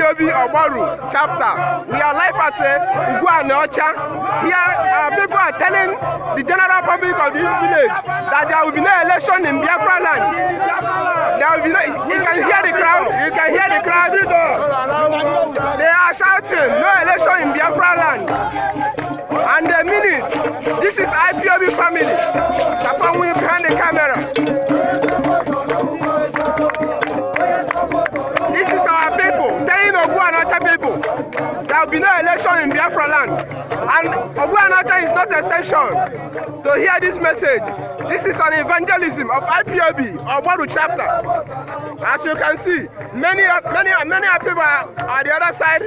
IPOB Ogbaru chapter. We are live at Ogwuaniocha. Here people are telling the general public of this village that there will be no election in Biafra land. There will be no, you can hear the crowd. You can hear the crowd. They are shouting, no election in Biafra land. And the minute, this is IPOB family. Chapon will behind the camera. This is our people, telling Ogwuaniocha people there will be no election in Biafra land. And Ogwuaniocha is not exception to hear this message. This is an evangelism of IPOB, Ogbaru chapter. As you can see, many people are at the other side.